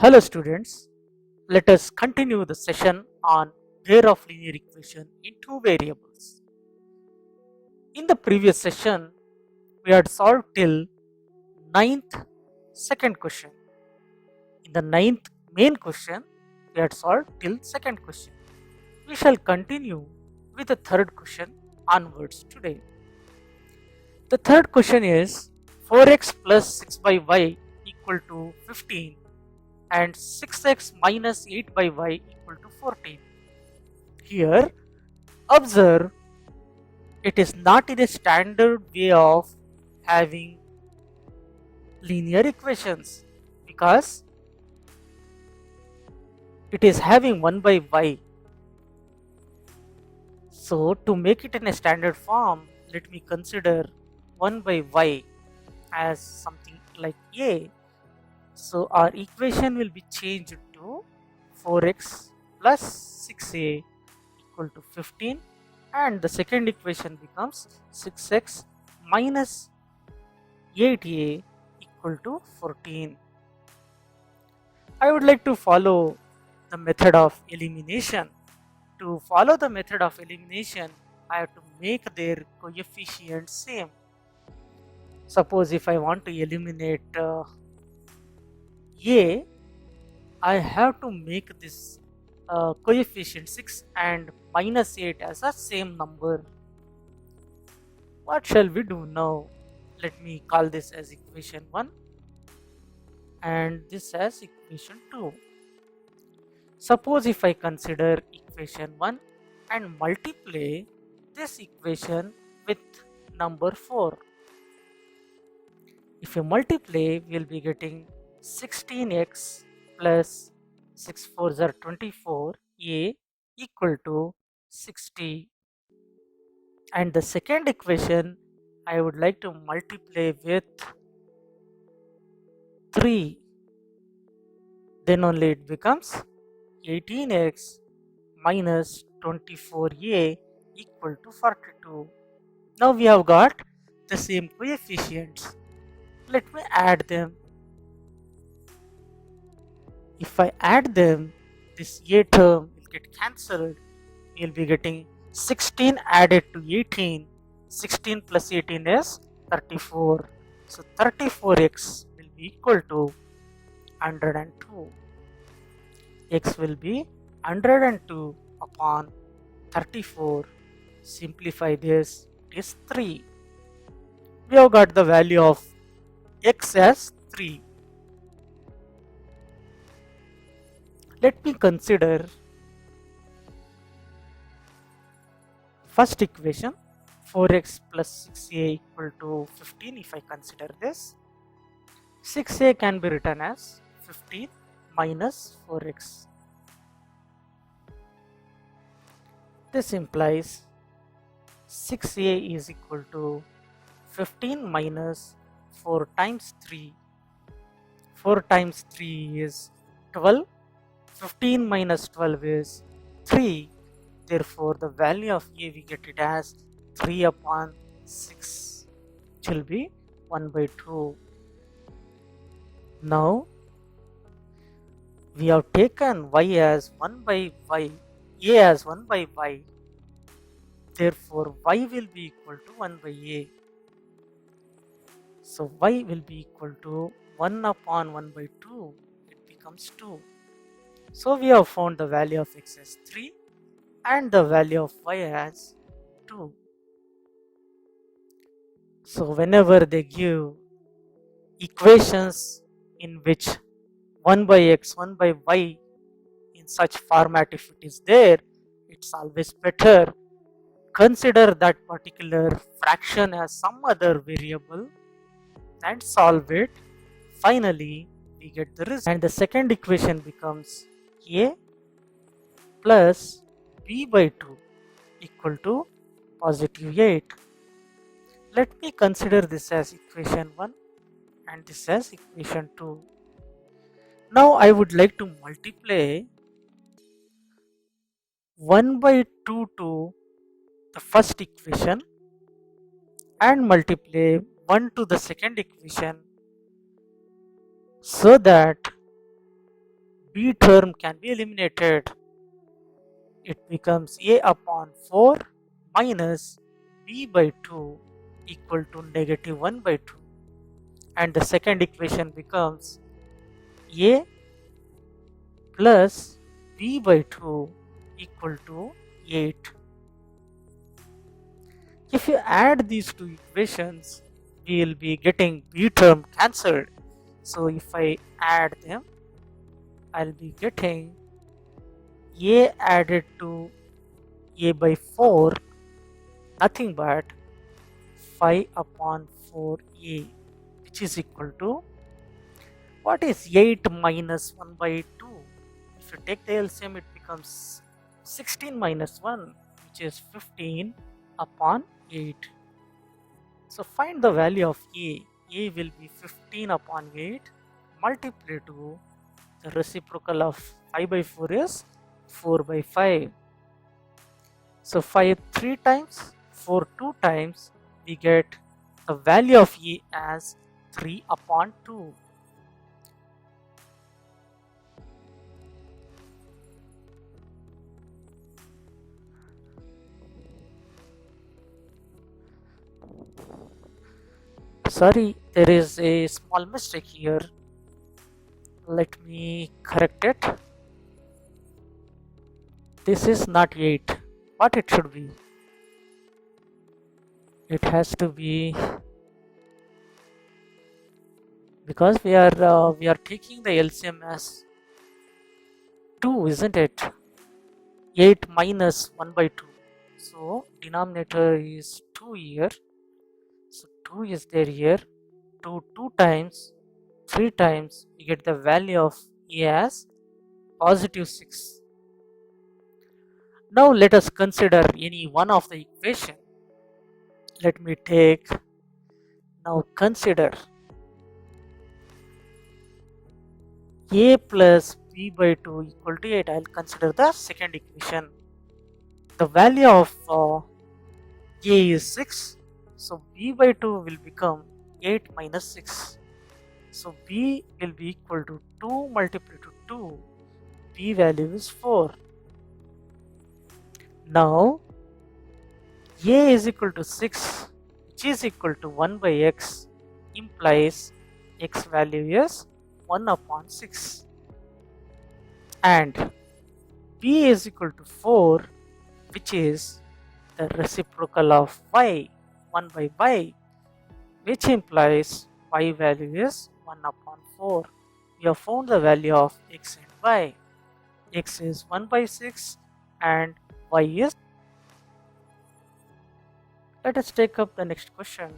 Hello students, let us continue the session on pair of linear equation in two variables. In the previous session, we had solved till ninth second question. In the ninth main question, we had solved till second question. We shall continue with the third question onwards today. The third question is 4x plus 6 by y equal to 15 and 6x minus 8 by y equal to 14. Here, observe it is not in a standard way of having linear equations because it is having 1 by y. So, to make it in a standard form, let me consider 1 by y as something like a. So, our equation will be changed to 4x plus 6a equal to 15, and the second equation becomes 6x minus 8a equal to 14. I would like to follow the method of elimination. To follow the method of elimination, I have to make their coefficients same. Suppose if I want to eliminate a, I have to make this coefficient 6 and minus 8 as a same number. What shall we do now? Let me call this as equation 1 and this as equation 2. Suppose if I consider equation 1 and multiply this equation with number 4. If you multiply, we will be getting 16x plus 6 4s are 24 a equal to 60. And the second equation I would like to multiply with 3. Then only it becomes 18x minus 24a equal to 42. Now we have got the same coefficients. Let me add them. If I add them, this a term will get cancelled. We will be getting 16 added to 18. 16 plus 18 is 34. So 34x will be equal to 102. X will be 102 upon 34. Simplify this, it is 3. We have got the value of x as 3. Let me consider first equation 4x plus 6a equal to 15. If I consider this, 6a can be written as 15 minus 4x. This implies 6a is equal to 15 minus 4 times 3. 4 times 3 is 12. 15 minus 12 is 3. Therefore, the value of a we get it as 3 upon 6, which will be 1 by 2. Now, we have taken y as 1 by y, a as 1 by y. Therefore, y will be equal to 1 by a. So, y will be equal to 1 upon 1 by 2. It becomes 2. So, we have found the value of x as 3 and the value of y as 2. So, whenever they give equations in which 1 by x, 1 by y in such format, if it is there, it's always better consider that particular fraction as some other variable and solve it. Finally, we get the result. And the second equation becomes a plus b by 2 equal to positive 8. Let me consider this as equation 1 and this as equation 2. Now I would like to multiply 1 by 2 to the first equation and multiply 1 to the second equation so that b term can be eliminated. It becomes a upon 4 minus b by 2 equal to negative 1 by 2. And the second equation becomes a plus b by 2 equal to 8. If you add these two equations, we will be getting b term cancelled. So if I add them, I'll be getting a added to a by 4, nothing but 5 upon 4a, which is equal to, what is 8 minus 1 by 2? If you take the LCM, it becomes 16 minus 1, which is 15 upon 8. So find the value of a. A will be 15 upon 8 multiplied to the reciprocal of 5 by 4 is 4 by 5. So 5 3 times, 4 2 times, we get the value of a as 3 upon 2. Sorry, there is a small mistake here. Let me correct it. This is not 8. What it should be? It has to be, because we are taking the LCM as 2, isn't it? 8 minus 1 by 2. So denominator is 2 here. So 2 is there here. 2 times, 3 times, we get the value of a as positive 6. Now let us consider any one of the equation. Let me take, now consider a plus b by 2 equal to 8. I'll consider the second equation. The value of a is 6. So b by 2 will become 8 minus 6. So b will be equal to 2 multiplied to 2. B value is 4. Now a is equal to 6, which is equal to 1 by x, implies x value is 1 upon 6. And b is equal to 4, which is the reciprocal of y, 1 by y, which implies y value is 1 upon 4. We have found the value of x and y. X is 1 by 6 and y is. Let us take up the next question.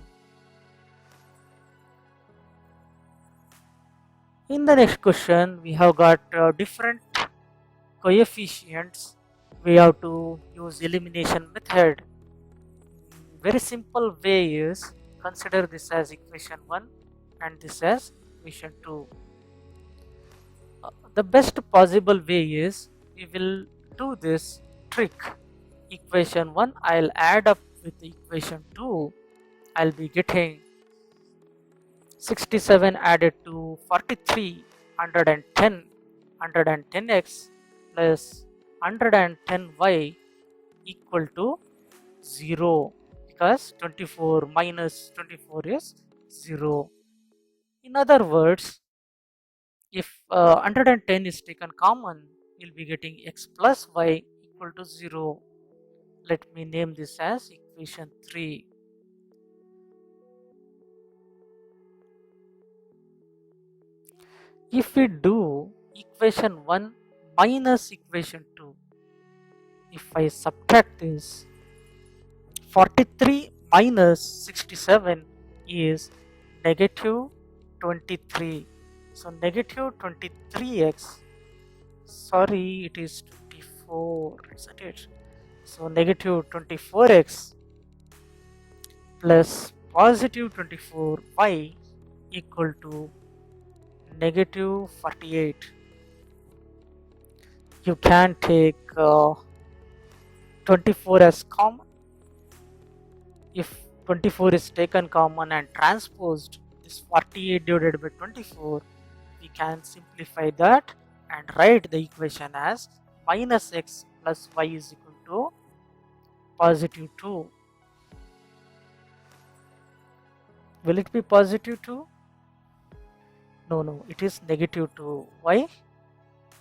In the next question, we have got different coefficients. We have to use elimination method. Very simple way is, consider this as equation 1 and this as equation 2. The best possible way is, we will do this trick. Equation 1 I'll add up with equation 2. I'll be getting 67 added to 43, 110, 110x plus 110y equal to 0, because 24 minus 24 is 0. In other words, if 110 is taken common, you'll be getting x plus y equal to 0. Let me name this as equation 3. If we do equation 1 minus equation 2, if I subtract this, 43 minus 67 is negative 23. So negative 23x, sorry, it is 24, isn't it? So negative 24x plus positive 24y equal to negative 48. You can take 24 as common. If 24 is taken common and transposed, this 48 divided by 24, we can simplify that and write the equation as minus x plus y is equal to positive 2. Will it be positive 2? No, it is negative 2. Why?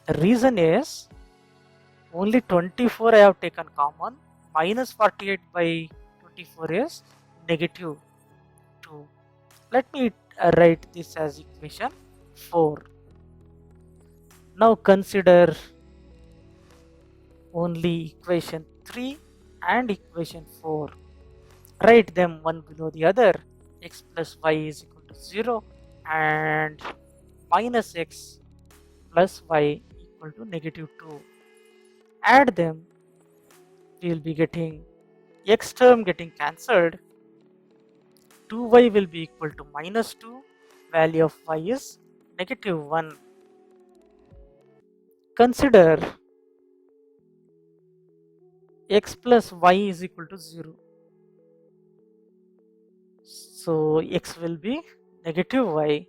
The reason is only 24 I have taken common. Minus 48 by 24 is negative 2. Let me write this as equation 4. Now consider only equation 3 and equation 4. Write them one below the other. X plus y is equal to 0 and minus x plus y equal to negative 2. Add them, we will be getting x term getting cancelled. 2y will be equal to minus 2. Value of y is negative 1. Consider x plus y is equal to 0. So x will be negative y.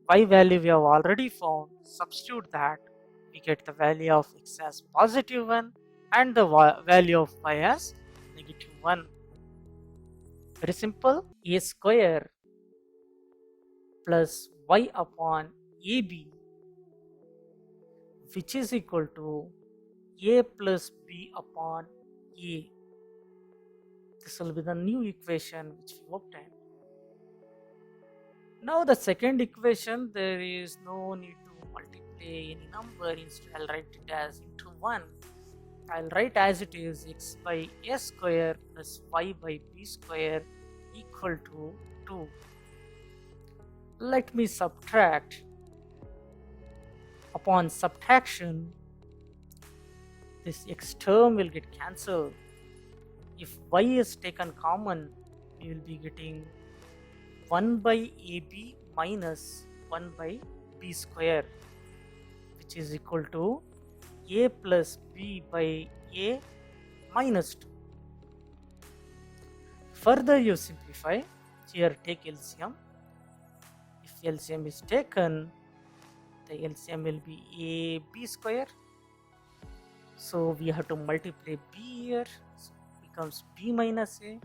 Y value we have already found. Substitute that. We get the value of x as positive 1 and the value of y as negative 1. Very simple. A square plus y upon ab, which is equal to a plus b upon a. This will be the new equation which we obtained. Now the second equation, there is no need to multiply any number. Instead I'll write it as into 1. I'll write as it is x by a square plus y by b square equal to 2. Let me subtract. Upon subtraction, this x term will get cancelled. If y is taken common, we will be getting 1 by ab minus 1 by b square, which is equal to a plus b by a minus 2. Further you simplify, here take LCM. If LCM is taken, the LCM will be a b square. So we have to multiply b here, so it becomes b minus a,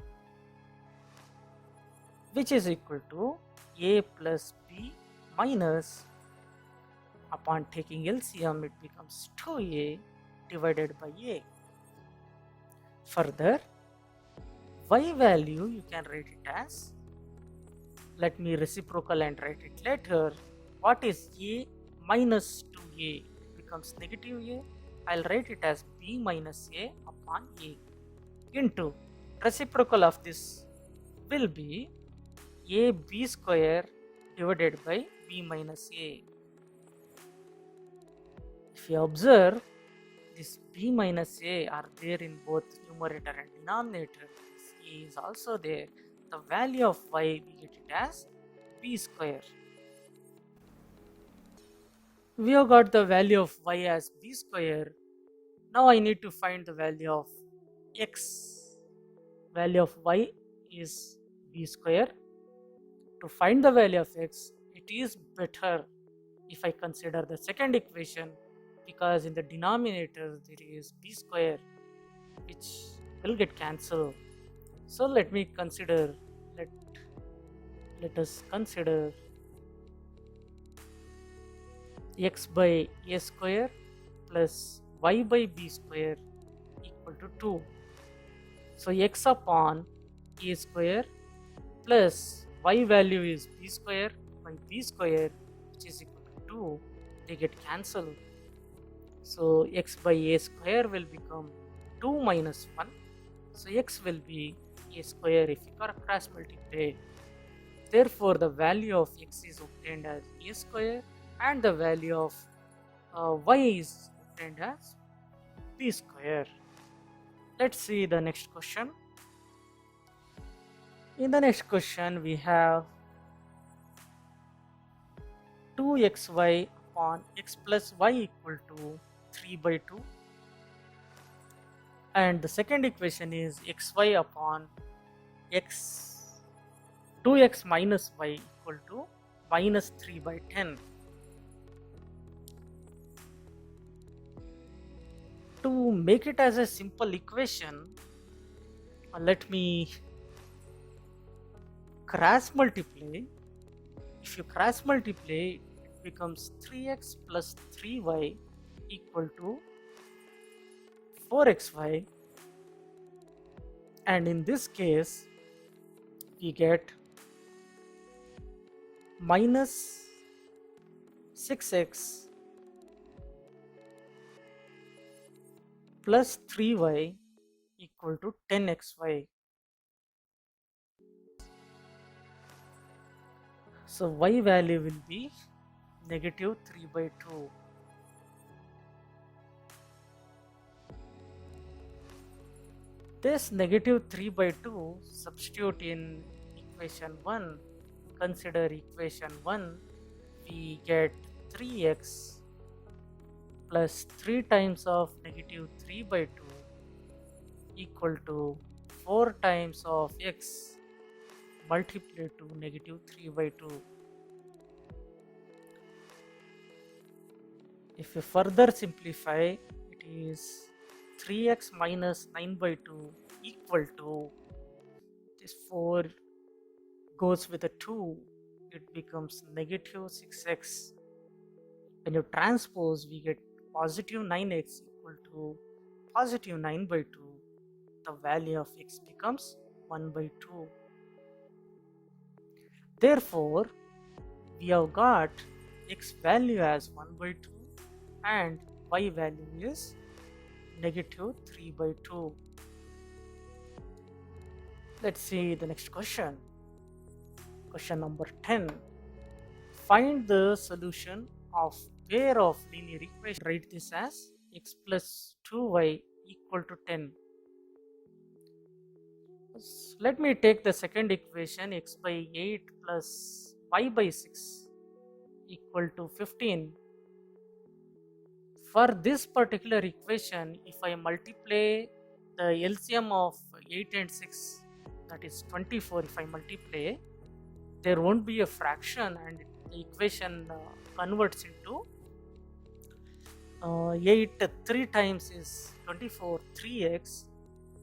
which is equal to a plus b minus, upon taking LCM it becomes 2a divided by a. Further, y value you can write it as, let me reciprocal and write it later. What is a minus 2a? It becomes negative a. I'll write it as b minus a upon a into reciprocal of this will be a b square divided by b minus a. If you observe, this b minus a are there in both numerator and denominator. This a is also there. The value of y, we get it as b square. We have got the value of y as b square. Now I need to find the value of x. Value of y is b square. To find the value of x, it is better if I consider the second equation, because in the denominator there is b square which will get cancelled. So let me consider, let us consider x by a square plus y by b square equal to 2. So x upon a square plus y value is b square by b square, which is equal to 2, they get cancelled. So x by a square will become 2 minus 1. So x will be a square if you cross multiply. Therefore the value of x is obtained as a square and the value of y is obtained as b square. Let's see the next question. In the next question we have 2xy upon x plus y equal to 3 by 2, and the second equation is xy upon x 2x minus y equal to minus 3 by 10. To make it as a simple equation, let me cross multiply. If you cross multiply, it becomes 3x plus 3y equal to 4xy, and in this case we get minus 6x plus 3y equal to 10xy. So y value will be negative 3 by 2. This negative 3 by 2 substitute in equation 1. Consider equation 1. We get 3x plus 3 times of negative 3 by 2 equal to 4 times of x multiplied to negative 3 by 2. If you further simplify, it is 3x minus 9 by 2 equal to, this 4 goes with a 2, it becomes negative 6x. When you transpose, we get positive 9x equal to positive 9 by 2. The value of x becomes 1 by 2. Therefore, we have got x value as 1 by 2 and y value is negative 3 by 2. Let's see the next question. Question number 10. Find the solution of pair of linear equation. Write this as x plus 2y equal to 10. Let me take the second equation, x by 8 plus y by 6 equal to 15. For this particular equation, if I multiply the LCM of 8 and 6, that is 24, if I multiply, there won't be a fraction and the equation converts into 8 3 times is 24, 3x,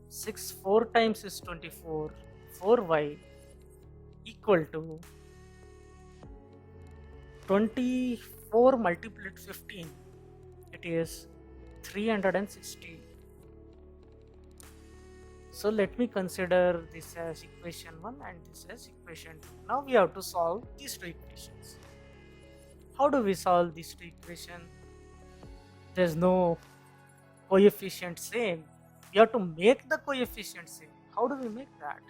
6 4 times is 24, 4y equal to 24 multiplied 15, it is 360. So let me consider this as equation 1 and this as equation 2. Now we have to solve these two equations. How do we solve these two equations? There is no coefficient same. We have to make the coefficient same. How do we make that?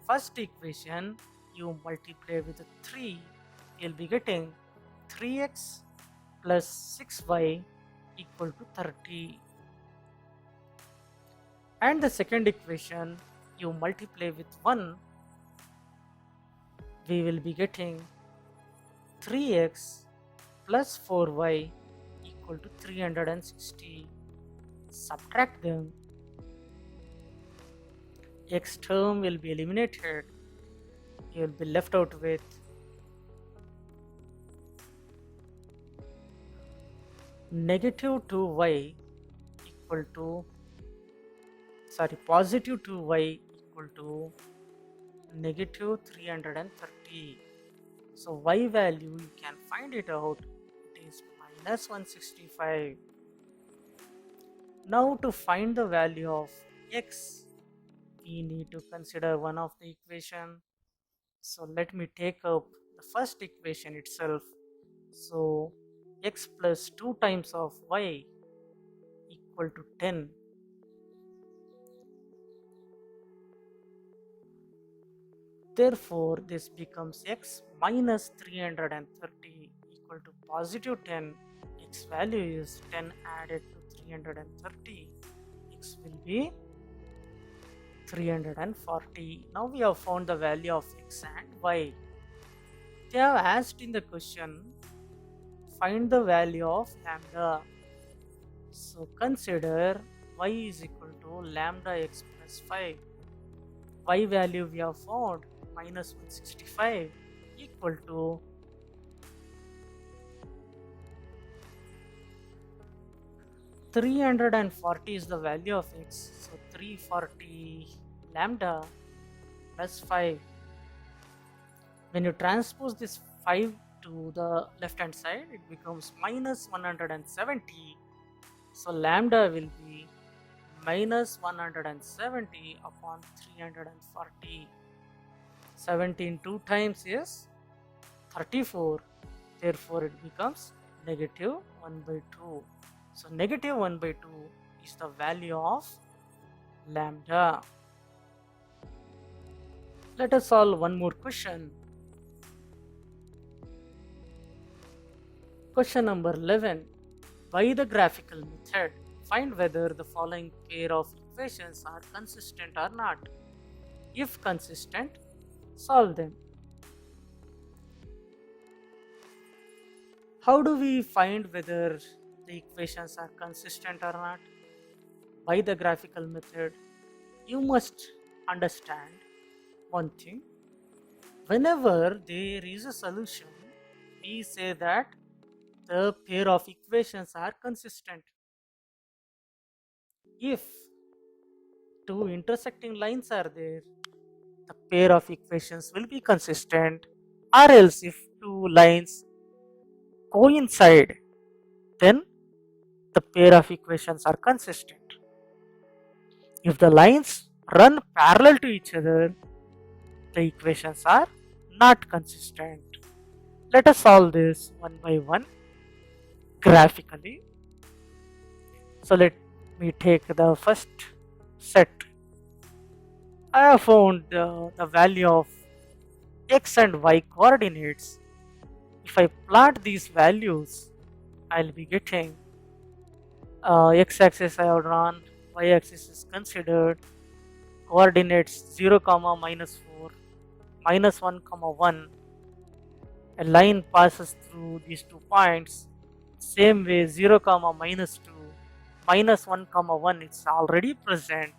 First equation, you multiply with 3, you will be getting 3x plus 6y equal to 30. And the second equation, you multiply with 1, we will be getting 3x plus 4y equal to 360. Subtract them. X term will be eliminated. You will be left out with negative 2y equal to, positive 2y equal to negative 330. So y value, you can find it out, it is minus 165. Now to find the value of x, we need to consider one of the equation. So let me take up the first equation itself. So x plus 2 times of y equal to 10. Therefore, this becomes x minus 330 equal to positive 10. X value is 10 added to 330. X will be 340. Now we have found the value of x and y. They have asked in the question, find the value of lambda. So consider y is equal to lambda x plus 5. Y value we have found minus 165 equal to 340 is the value of x, so 340 lambda plus 5. When you transpose this 5 to the left hand side, it becomes minus 170. So lambda will be minus 170 upon 340. 17 two times is 34. Therefore, it becomes negative 1 by 2. So negative 1 by 2 is the value of lambda. Let us solve one more question. Question number 11. By the graphical method, find whether the following pair of equations are consistent or not. If consistent, solve them. How do we find whether the equations are consistent or not? By the graphical method, you must understand one thing. Whenever there is a solution, we say that the pair of equations are consistent. If two intersecting lines are there, the pair of equations will be consistent, or else if two lines coincide, then the pair of equations are consistent. If the lines run parallel to each other, the equations are not consistent. Let us solve this one by one graphically. So let me take the first set. I have found the value of x and y coordinates. If I plot these values, I'll be getting x-axis I have drawn, y-axis is considered, coordinates 0, minus 4, minus 1, 1. A line passes through these 2 points. Same way 0, minus 2, minus 1, 1, it's already present.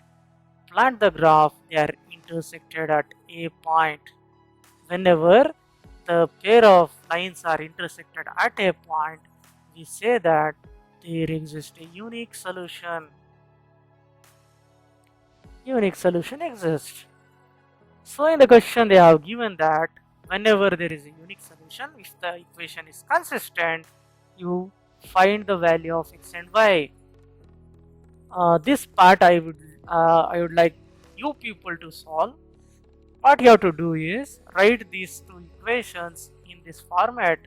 Plot the graph, they are intersected at a point. Whenever the pair of lines are intersected at a point, we say that there exists a unique solution. Unique solution exists. So in the question they have given that whenever there is a unique solution, if the equation is consistent, you find the value of x and y. This part I would like you people to solve. What you have to do is write these two equations in this format: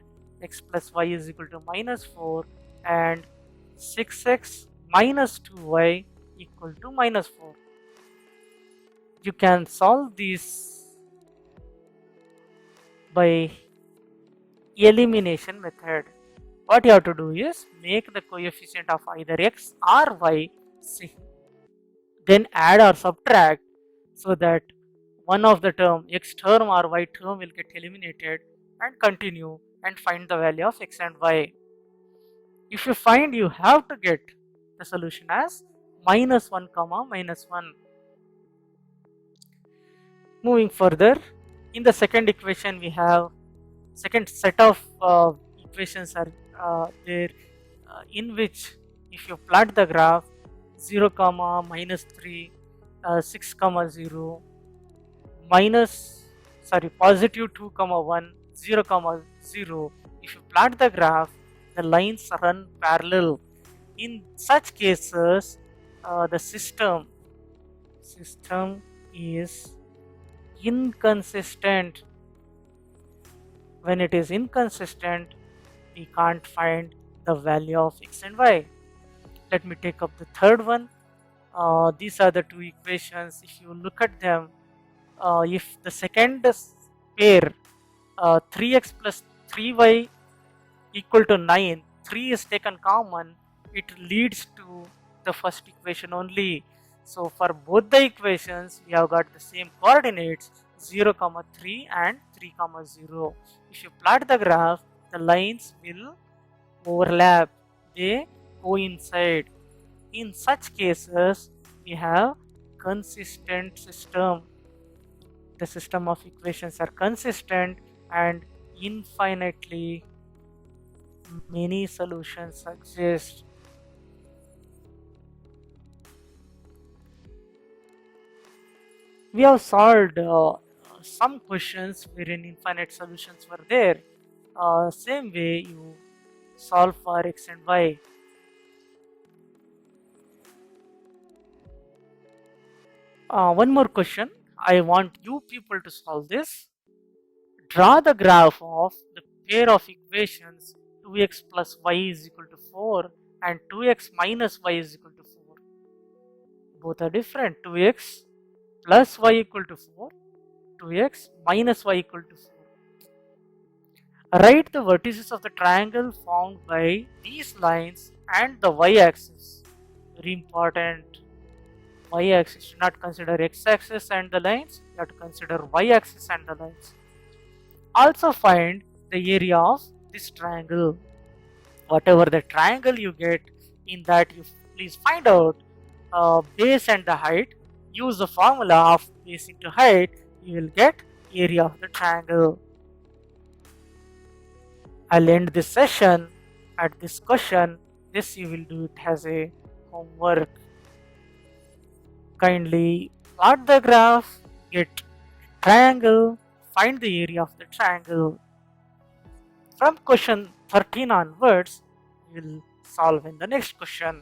x plus y is equal to minus 4 and 6x minus 2y equal to minus 4. You can solve this by elimination method. What you have to do is make the coefficient of either x or y same, then add or subtract so that one of the term, x term or y term, will get eliminated, and continue and find the value of x and y. If you find, you have to get the solution as minus 1, minus 1. Moving further, in the second equation we have second set of equations are there in which if you plot the graph 0, minus 3, 6, 0, positive 2, 1, 0, 0. If you plot the graph, the lines run parallel. In such cases, the system is inconsistent. When it is inconsistent, we can't find the value of x and y. Let me take up the third one. These are the two equations. If you look at them, if the second pair 3x plus 3y equal to 9, 3 is taken common, it leads to the first equation only. So for both the equations, we have got the same coordinates 0, 3 and 3, 0. If you plot the graph, the lines will overlap, they coincide. In such cases, we have consistent system. The system of equations are consistent and infinitely many solutions exist. We have solved some questions wherein infinite solutions were there. Same way you solve for x and y. One more question. I want you people to solve this. Draw the graph of the pair of equations 2x plus y is equal to 4 and 2x minus y is equal to 4. Both are different. 2x plus y equal to 4, 2x minus y equal to 4. Write the vertices of the triangle formed by these lines and the y-axis. Very important. Y-axis. Do not consider x-axis and the lines. You have to consider y-axis and the lines. Also find the area of this triangle. Whatever the triangle you get, in that you please find out base and the height. Use the formula of base into height. You will get area of the triangle. I'll end this session at this question. This you will do it as a homework. Kindly plot the graph, get triangle, find the area of the triangle. From question 13 onwards, we will solve in the next question.